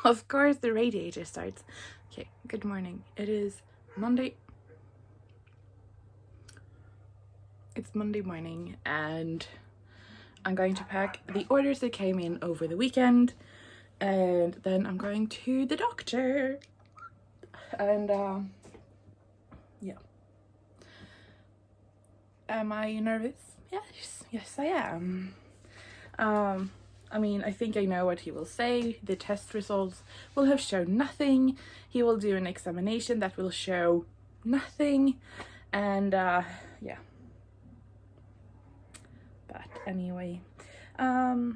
Of course the radiator starts. Okay, good morning. It is Monday. It's Monday morning and I'm going to pack the orders that came in over the weekend, and then I'm going to the doctor. And yeah. Am I nervous? Yes I am. I mean, I think I know what he will say. The test results will have shown nothing. He will do an examination that will show nothing. And yeah. But anyway, yeah,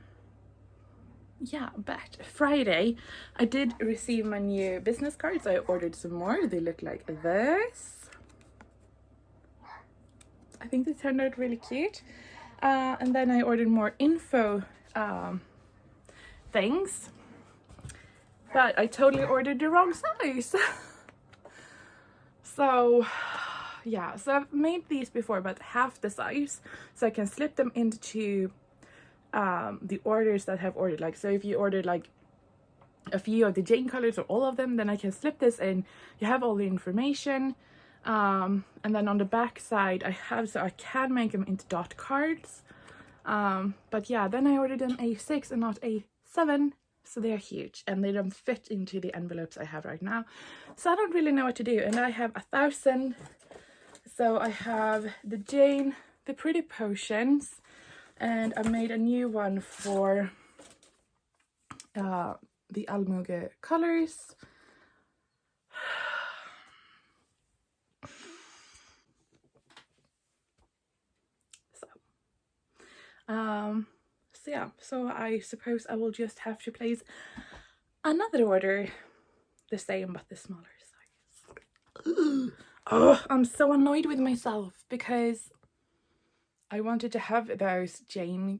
but Friday I did receive my new business cards. I ordered some more. They look like this. I think they turned out really cute. And then I ordered more info things, but I totally ordered the wrong size. So yeah, so I've made these before, but half the size, so I can slip them into the orders that I've ordered. Like, so if you ordered like a few of the Jane colors or all of them, then I can slip this in. You have all the information, and then on the back side I have, so I can make them into dot cards. But yeah, then I ordered an A6 and not A7, so they're huge and they don't fit into the envelopes I have right now. So I don't really know what to do, and I have 1,000. So I have the Jane, the Pretty Potions, and I made a new one for the Almöge colors. So yeah, so I suppose I will just have to place another order, the same but the smaller size. Oh, I'm so annoyed with myself because I wanted to have those Jane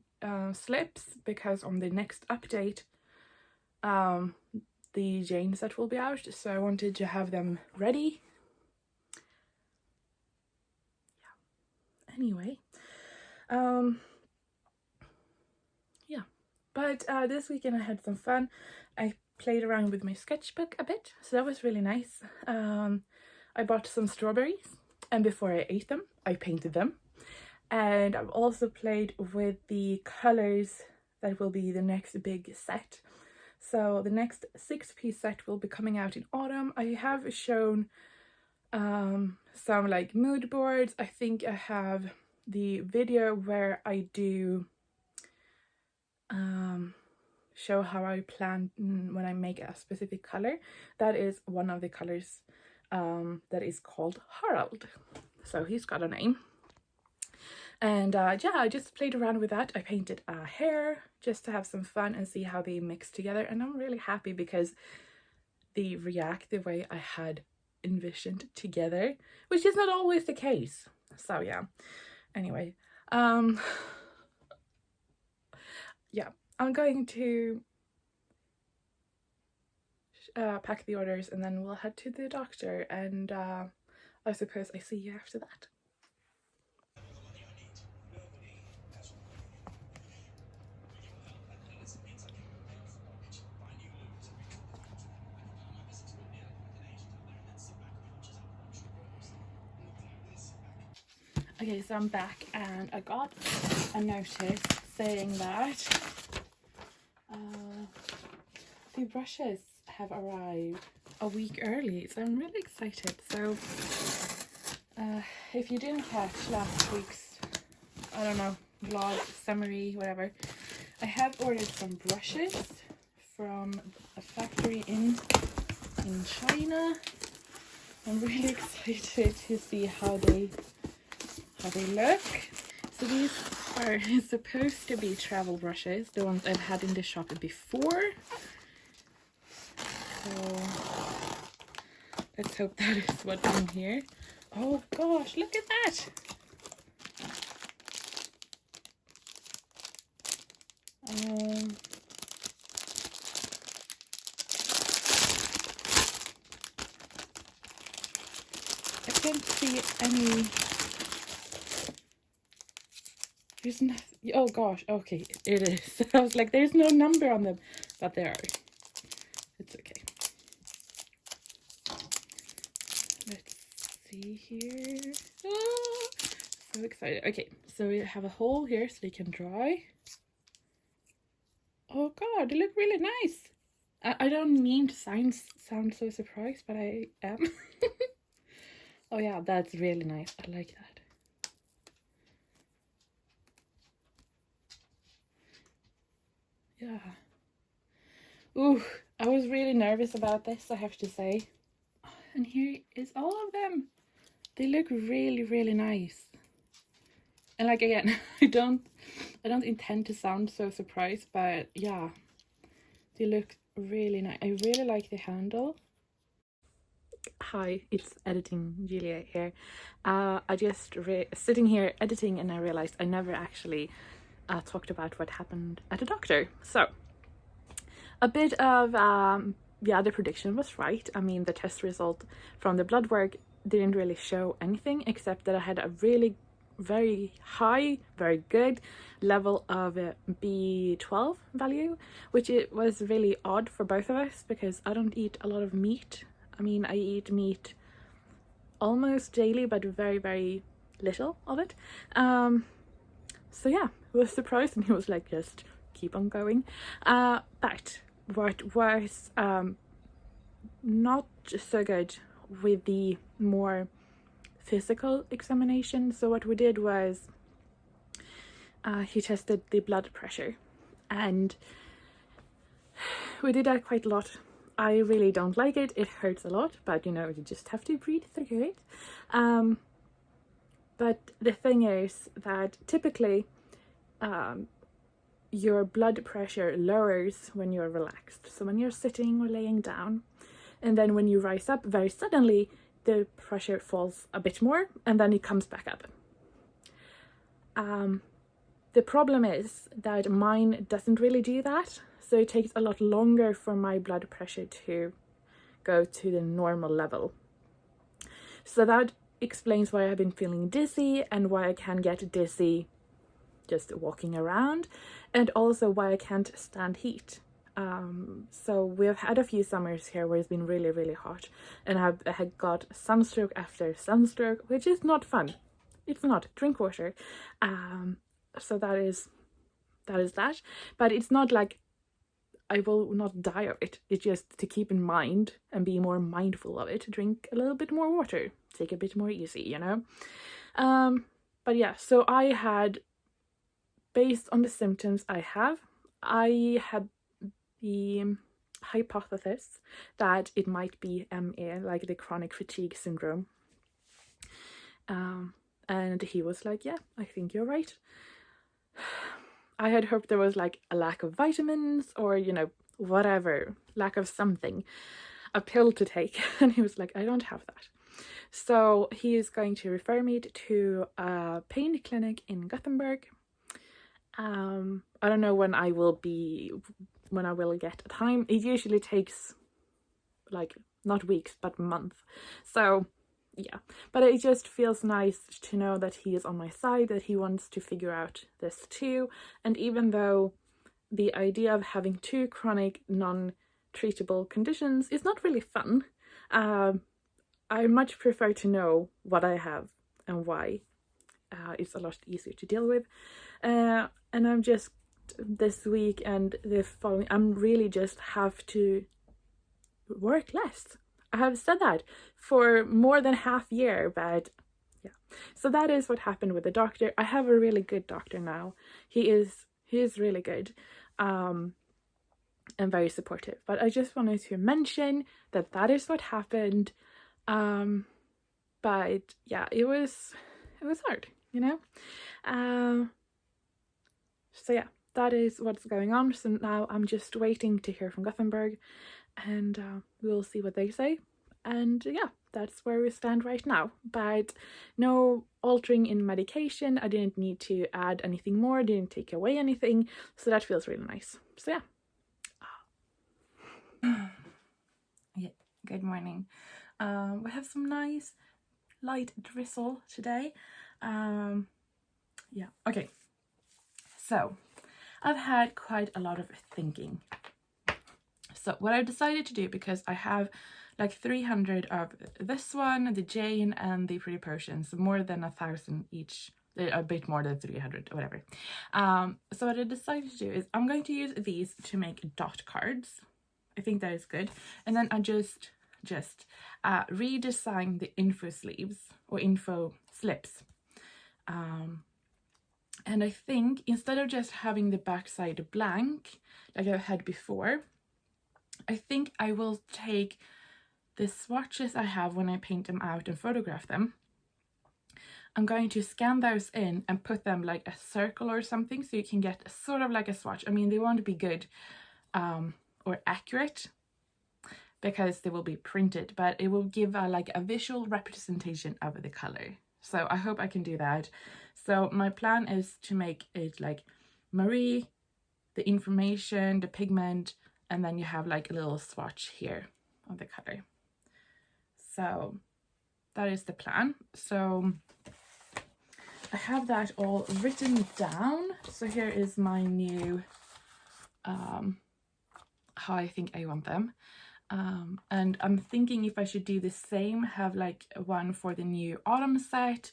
slips, because on the next update the Jane set will be out, so I wanted to have them ready. Yeah. Anyway, yeah, but this weekend I had some fun. I played around with my sketchbook a bit, so that was really nice. I bought some strawberries, and before I ate them I painted them. And I've also played with the colors that will be the next big set. So the next 6-piece set will be coming out in autumn. I have shown some like mood boards. I think I have the video where I do show how I plan when I make a specific color. That is one of the colors that is called Harald. So he's got a name. And yeah, I just played around with that. I painted a hair just to have some fun and see how they mix together. And I'm really happy because they react the way I had envisioned together, which is not always the case. So yeah, anyway, yeah, I'm going to pack the orders and then we'll head to the doctor, and I suppose I see you after that. Okay, so I'm back and I got a notice saying that the brushes have arrived a week early, so I'm really excited. So if you didn't catch last week's, I don't know, vlog, summary, whatever, I have ordered some brushes from a factory in China. I'm really excited to see how they look. So these are supposed to be travel brushes, the ones I've had in the shop before. So let's hope that is what's in here. Oh gosh, look at that! I can't see any. There's nothing. Oh gosh, okay, it is. I was like, there's no number on them, but there are. It's okay. see here. Oh, so excited. Okay, so we have a hole here so they can dry. Oh god, they look really nice. I don't mean to sound so surprised, but I am. Oh yeah, that's really nice. I like that. Yeah. Ooh, I was really nervous about this, I have to say. And here is all of them. They look really, really nice. And like again, I don't intend to sound so surprised, but yeah, they look really nice. I really like the handle. Hi, it's editing Julia here. I just sitting here editing, and I realized I never actually talked about what happened at the doctor. So a bit of yeah, the prediction was right. I mean, the test result from the blood work didn't really show anything except that I had a really very high, very good level of B12 value, which it was really odd for both of us because I don't eat a lot of meat. I mean, I eat meat almost daily, but very, very little of it. So yeah, I was surprised, and he was like, just keep on going. But what was not so good with the more physical examination. So what we did was he tested the blood pressure, and we did that quite a lot. I really don't like it. It hurts a lot, but you know, you just have to breathe through it. But the thing is that typically your blood pressure lowers when you're relaxed. So when you're sitting or laying down, and then when you rise up very suddenly, the pressure falls a bit more, and then it comes back up. The problem is that mine doesn't really do that, so it takes a lot longer for my blood pressure to go to the normal level. So that explains why I've been feeling dizzy and why I can get dizzy just walking around, and also why I can't stand heat. So we've had a few summers here where it's been really, really hot, and I had got sunstroke after sunstroke, which is not fun. It's not. Drink water. So that is that. But it's not like I will not die of it. It's just to keep in mind and be more mindful of it. Drink a little bit more water. Take it a bit more easy, you know? But yeah, so I had, based on the symptoms I had the hypothesis that it might be ME, like the chronic fatigue syndrome. And he was like, yeah, I think you're right. I had hoped there was like a lack of vitamins or, you know, whatever, lack of something, a pill to take. And he was like, I don't have that. So he is going to refer me to a pain clinic in Gothenburg. I don't know when I will get time. It usually takes like not weeks but months. So yeah, but it just feels nice to know that he is on my side, that he wants to figure out this too. And even though the idea of having two chronic non-treatable conditions is not really fun, I much prefer to know what I have and why. It's a lot easier to deal with. And I'm just, this week and the following, I'm really just have to work less. I have said that for more than half year, but yeah. So that is what happened with the doctor. I have a really good doctor now. He is really good, and very supportive. But I just wanted to mention that is what happened. But yeah, it was hard, you know. So yeah, that is what's going on. So now I'm just waiting to hear from Gothenburg, and we'll see what they say. And yeah, that's where we stand right now. But no altering in medication. I didn't need to add anything more, didn't take away anything. So that feels really nice. So yeah. Yeah, good morning. We have some nice light drizzle today. Yeah, okay. So I've had quite a lot of thinking. So what I decided to do, because I have like 300 of this one, the Jane and the Pretty Potions, more than 1,000 each, a bit more than 300 or whatever. So what I decided to do is I'm going to use these to make dot cards. I think that is good. And then I just redesign the info sleeves or info slips. And I think instead of just having the backside blank like I had before, I think I will take the swatches I have when I paint them out and photograph them. I'm going to scan those in and put them like a circle or something, so you can get sort of like a swatch. I mean, they won't be good or accurate because they will be printed, but it will give like a visual representation of the color. So I hope I can do that. So my plan is to make it like Marie, the information, the pigment, and then you have like a little swatch here of the color. So that is the plan. So I have that all written down. So here is my new, how I think I want them. And I'm thinking if I should do the same, have like one for the new autumn set,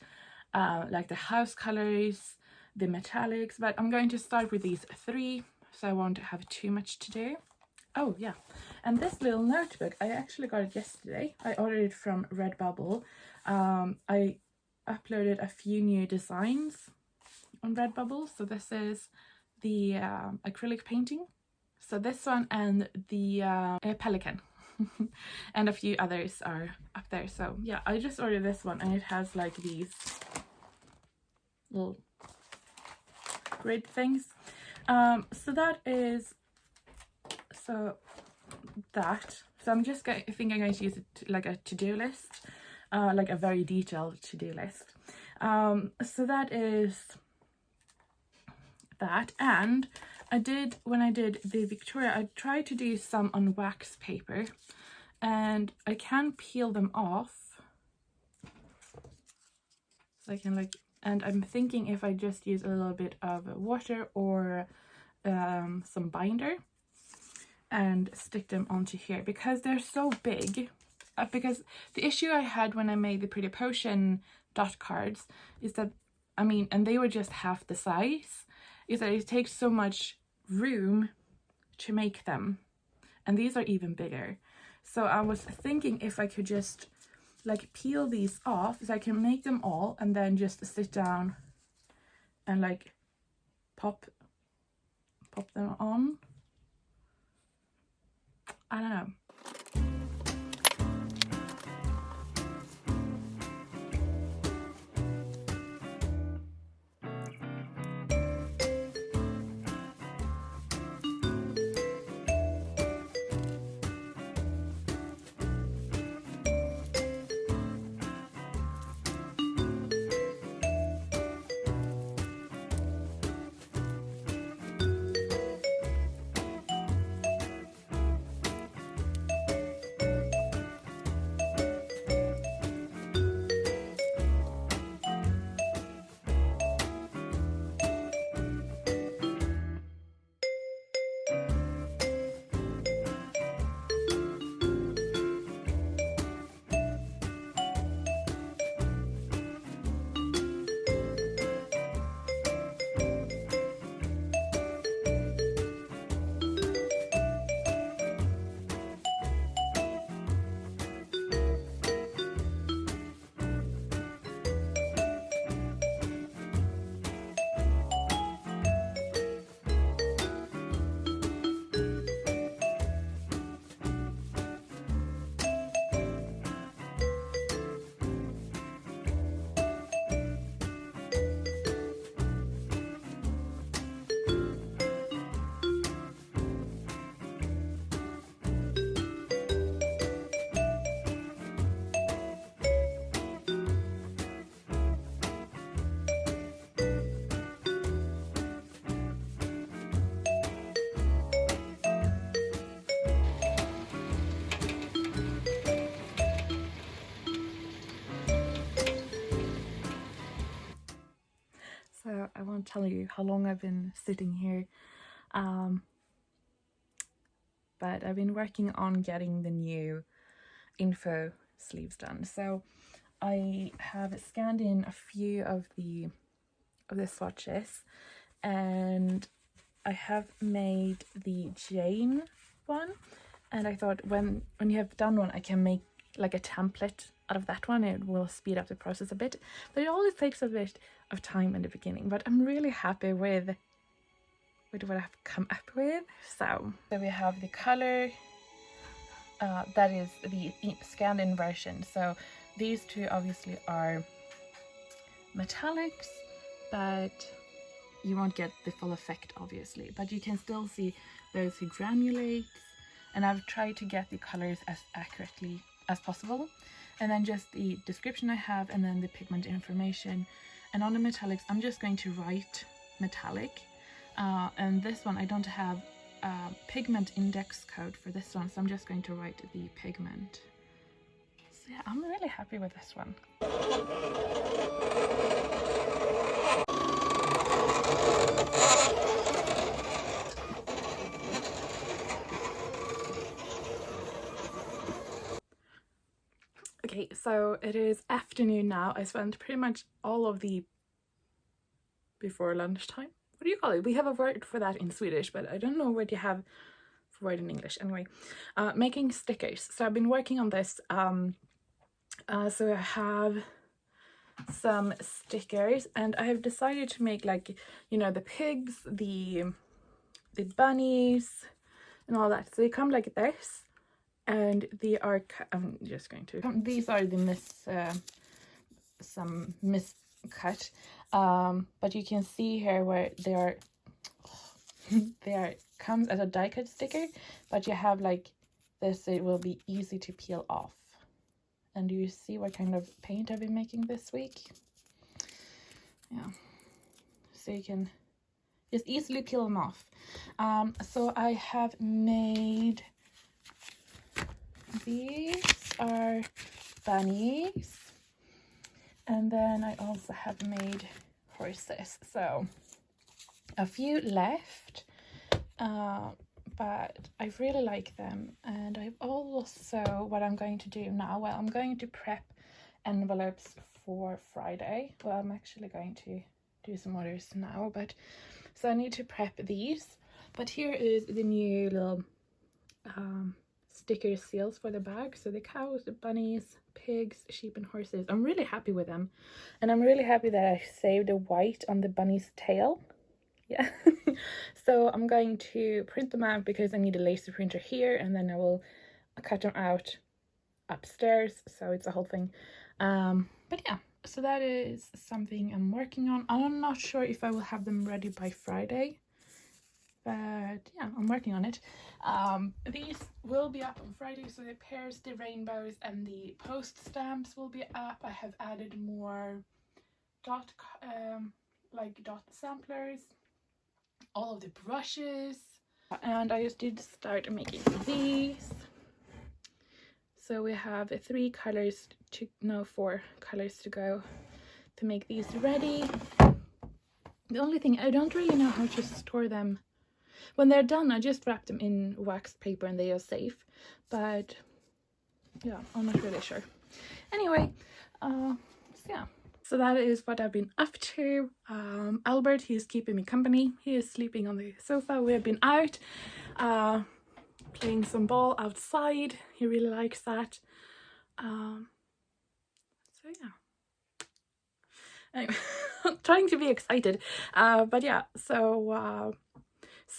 like the house colors, the metallics, but I'm going to start with these 3, so I won't have too much to do. Oh yeah, and this little notebook, I actually got it yesterday. I ordered it from Redbubble. I uploaded a few new designs on Redbubble. So this is the acrylic painting. So this one and the pelican. And a few others are up there. So yeah, I just ordered this one, and it has like these little grid things. So that is, so I'm just going, I think I'm going to use it like a to-do list, like a very detailed to-do list. So that is that. And I did, when I did the Victoria, I tried to do some on wax paper, and I can peel them off. So I can like, and I'm thinking if I just use a little bit of water or some binder and stick them onto here, because they're so big. Because the issue I had when I made the Pretty Potion dot cards is that, I mean, and they were just half the size, is that it takes so much room to make them, and these are even bigger. So I was thinking if I could just like peel these off, so I can make them all and then just sit down and like pop them on. I don't know. So I won't tell you how long I've been sitting here. but I've been working on getting the new info sleeves done. So I have scanned in a few of the swatches, and I have made the Jane one, and I thought when you have done one, I can make like a template out of that one. It will speed up the process a bit, but it always takes a bit of time in the beginning. But I'm really happy with what I've come up with. So we have the color, that is the scanned in version. So these two obviously are metallics, but you won't get the full effect obviously, but you can still see those who granulates, and I've tried to get the colors as accurately as possible. And then just the description I have, and then the pigment information. And on the metallics, I'm just going to write metallic, and this one I don't have a pigment index code for this one, so I'm just going to write the pigment. So yeah, I'm really happy with this one. Okay, so it is afternoon now. I spent pretty much all of the before lunchtime. What do you call it? We have a word for that in Swedish, but I don't know what you have for word in English. Anyway, making stickers. So I've been working on this. So I have some stickers, and I have decided to make, like, you know, the pigs, the bunnies, and all that. So they come like this. And they are, I'm just going to, these are the some miscut, but you can see here where they are, comes as a die cut sticker, but you have like this, it will be easy to peel off. And do you see what kind of paint I've been making this week? Yeah, so you can just easily peel them off. So I have made, these are bunnies, and then I also have made horses. So a few left, but I really like them. And I've also, what I'm going to do now, well, I'm going to prep envelopes for Friday. Well, I'm actually going to do some orders now, but so I need to prep these. But here is the new little sticker seals for the bag. So the cows, the bunnies, pigs, sheep, and horses. I'm really happy with them, and I'm really happy that I saved the white on the bunny's tail. Yeah. So I'm going to print them out because I need a laser printer here, and then I will cut them out upstairs, so it's a whole thing. But yeah, so that is something I'm working on. I'm not sure if I will have them ready by Friday, but yeah, I'm working on it. These will be up on Friday, so the pairs, the rainbows, and the post stamps will be up. I have added more dot samplers, all of the brushes, and I just did start making these. So we have 4 colors to go to make these ready. The only thing, I don't really know how to store them. When they're done, I just wrap them in wax paper and they are safe. But yeah, I'm not really sure. Anyway, so yeah. So that is what I've been up to. Albert, he's keeping me company. He is sleeping on the sofa. We have been out playing some ball outside. He really likes that. So yeah. Anyway, trying to be excited. But yeah, so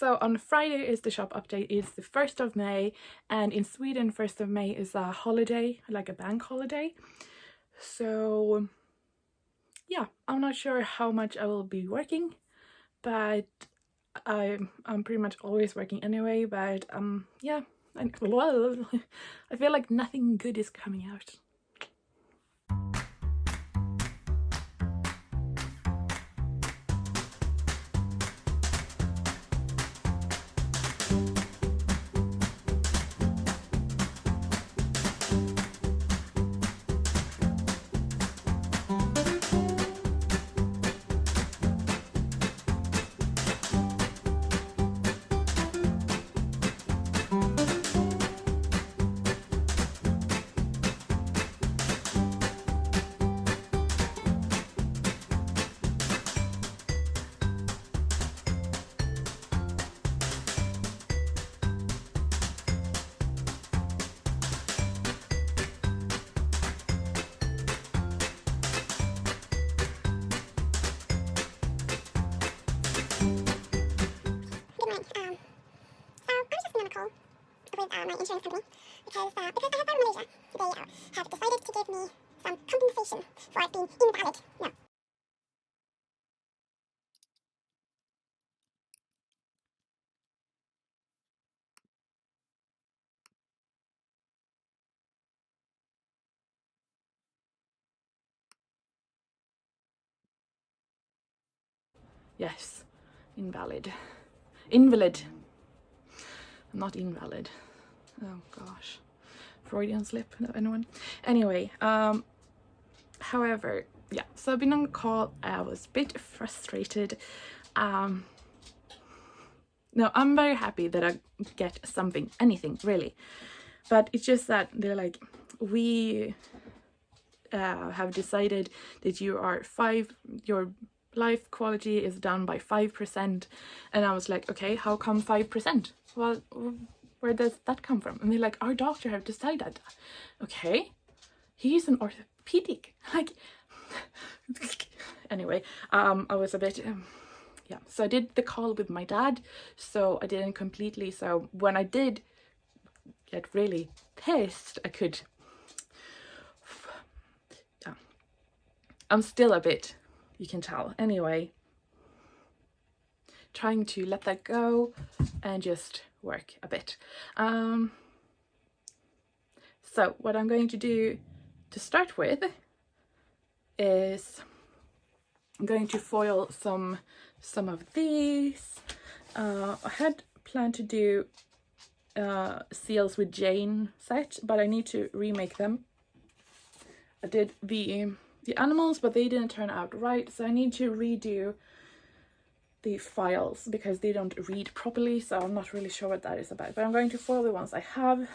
on Friday is the shop update. It's the 1st of May, and in Sweden 1st of May is a holiday, like a bank holiday. So yeah, I'm not sure how much I will be working, but I'm pretty much always working anyway. But yeah, I feel like nothing good is coming out. insurance company because I have fibromyalgia. They have decided to give me some compensation for it being invalid. No. Yes, invalid. Invalid. Not invalid. Oh gosh. Freudian slip, anyone? Anyway, however, yeah, so I've been on the call. I was a bit frustrated. No, I'm very happy that I get something, anything really. But it's just that they're like, we have decided that your life quality is down by 5%. And I was like, okay, how come 5%? Well, where does that come from? And they're like, our doctor have decided. Okay, he's an orthopedic. Like, anyway, I was a bit, yeah. So I did the call with my dad, so I didn't completely. So when I did get really pissed, I could, yeah. I'm still a bit, you can tell. Anyway, trying to let that go and just work a bit. So what I'm going to do to start with is I'm going to foil some of these. I had planned to do Seals with Jane set, but I need to remake them. I did the animals, but they didn't turn out right, so I need to redo the files because they don't read properly, so I'm not really sure what that is about. But I'm going to foil the ones I have.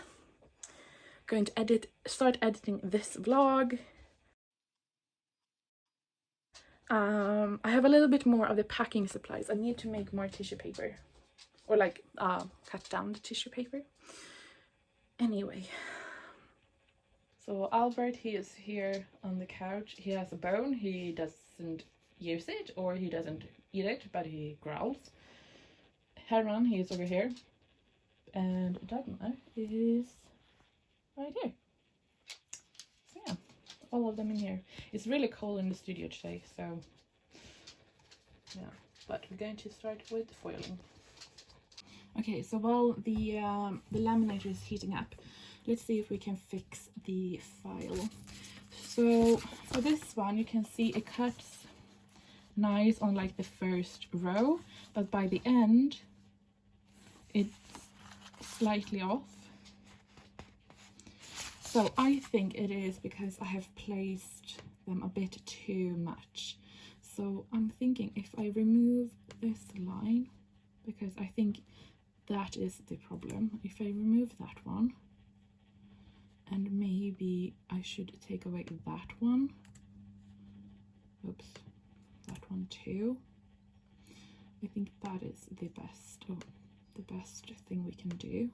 Going to start editing this vlog. I have a little bit more of the packing supplies. I need to make more tissue paper, or like cut down the tissue paper. Anyway, so Albert, he is here on the couch. He has a bone. He doesn't use it, or he doesn't eat it, but he growls. Herman, he is over here, and Dagmar is right here. So yeah, all of them in here. It's really cold in the studio today, so yeah. But we're going to start with foiling. Okay, so while the laminator is heating up, let's see if we can fix the file. So for this one, you can see it cuts nice on like the first row, but by the end it's slightly off. So I think it is because I have placed them a bit too much. So I'm thinking if I remove this line, because I think that is the problem. If I remove that one, and maybe I should take away that one. Oops, that one too. I think that is the best thing we can do.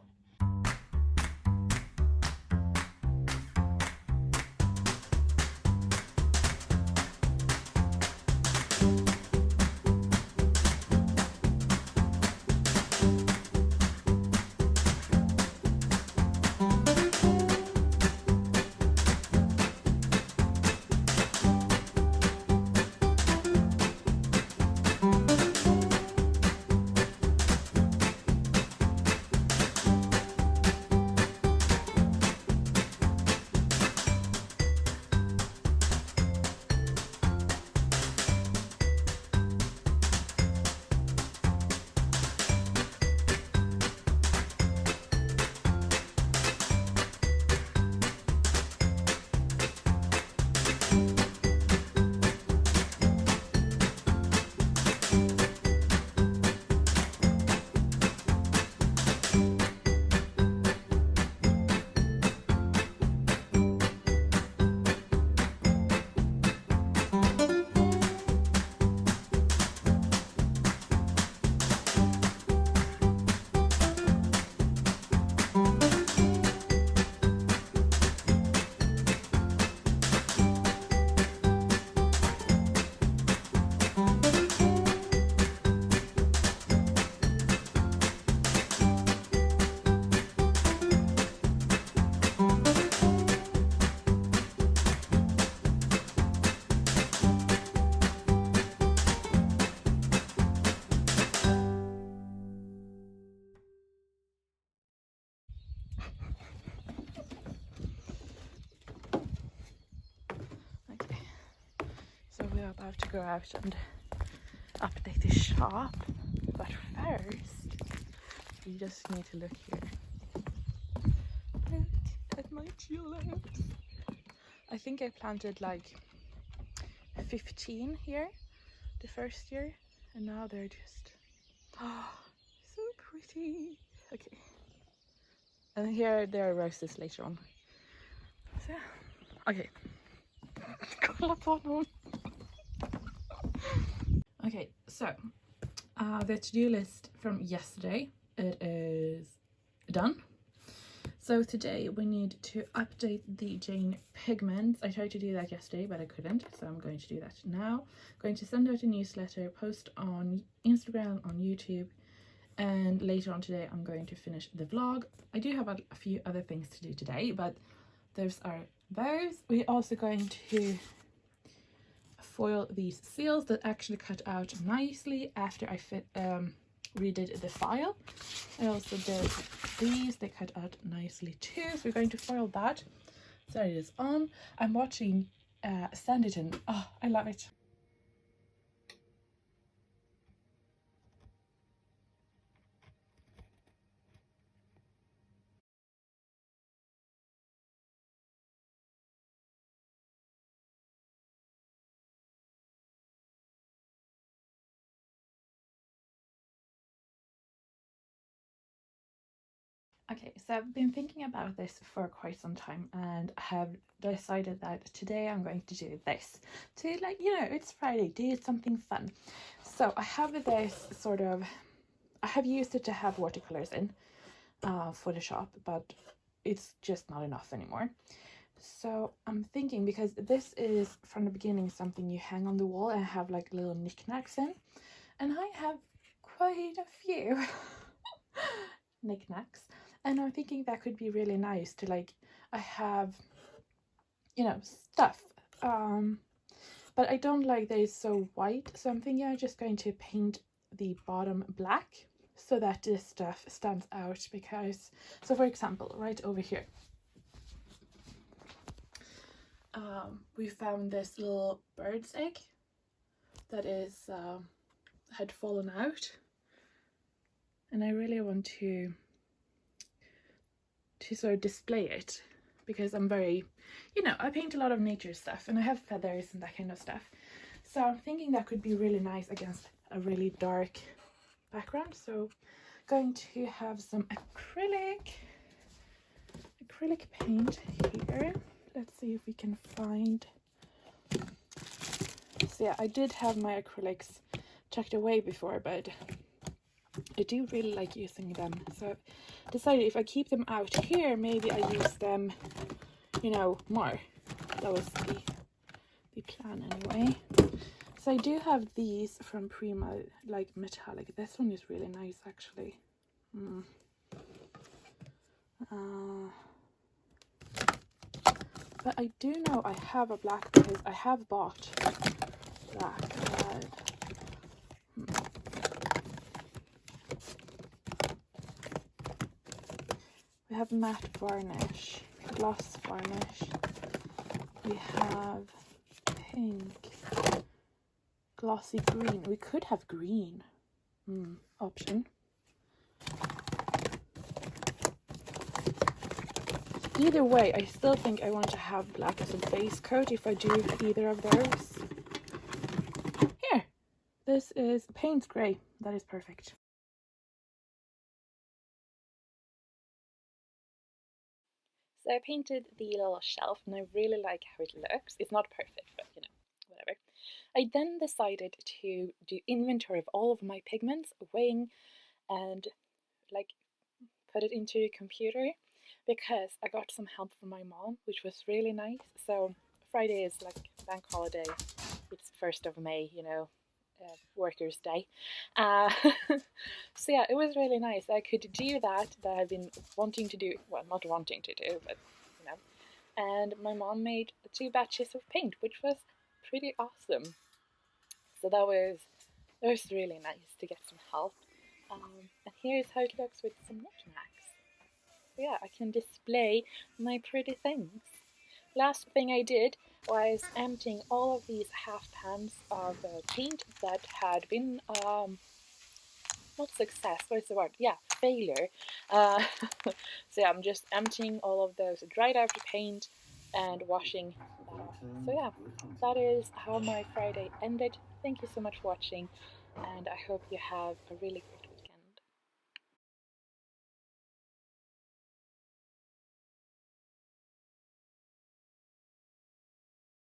about to go out and update the shop, but first we just need to look here. Look at my tulips. I think I planted like 15 here the first year, and now they're just so pretty. Okay, and here there are roses later on. So yeah, okay. Kolla på honom. Okay, so the to-do list from yesterday, it is done. So today we need to update the Jane pigments. I tried to do that yesterday, but I couldn't, so I'm going to do that now. I'm going to send out a newsletter, post on Instagram, on YouTube, and later on today I'm going to finish the vlog. I do have a few other things to do today, but those are those. We're also going to foil these seals that actually cut out nicely after I redid the file. I also did these, they cut out nicely too, so we're going to foil that. So it is on. I'm watching Sanditon. Oh, I love it. Okay, so I've been thinking about this for quite some time and have decided that today I'm going to do this. To, like, you know, it's Friday, do something fun. So I have this sort of, I have used it to have watercolors in for the shop, but it's just not enough anymore. So I'm thinking, because this is from the beginning something you hang on the wall and have like little knickknacks in, and I have quite a few knickknacks. And I'm thinking that could be really nice to, like, I have, you know, stuff. But I don't like that it's so white. So I'm thinking I'm just going to paint the bottom black so that this stuff stands out. Because, so for example, right over here, we found this little bird's egg that is, had fallen out. And I really want to sort of display it, because I'm very, you know, I paint a lot of nature stuff and I have feathers and that kind of stuff. So I'm thinking that could be really nice against a really dark background. So going to have some acrylic paint here. Let's see if we can find. So yeah, I did have my acrylics tucked away before, but I do really like using them, so I've decided if I keep them out here, maybe I use them, you know, more. That was the plan anyway. So I do have these from Prima, like metallic. This one is really nice actually. But I do know I have a black, because I have bought black. We have matte varnish, gloss varnish. We have pink, glossy green. We could have green option. Either way, I still think I want to have black as a base coat if I do either of those. Here, this is Payne's Grey. That is perfect. So I painted the little shelf and I really like how it looks. It's not perfect, but you know, whatever. I then decided to do inventory of all of my pigments, weighing and like put it into the computer, because I got some help from my mom, which was really nice. So Friday is like bank holiday. It's 1st of May, you know, Workers' Day. So yeah, it was really nice. I could do that I've been wanting to do, well, not wanting to do, but you know. And my mom made 2 batches of paint, which was pretty awesome. So that was really nice to get some help. And here's how it looks with some knickknacks. So yeah, I can display my pretty things. last thing I did was emptying all of these half pans of paint that had been not success, what's the word? Yeah, failure. So yeah, I'm just emptying all of those dried out paint and washing that off. So yeah, that is how my Friday ended. Thank you so much for watching, and I hope you have a really great week.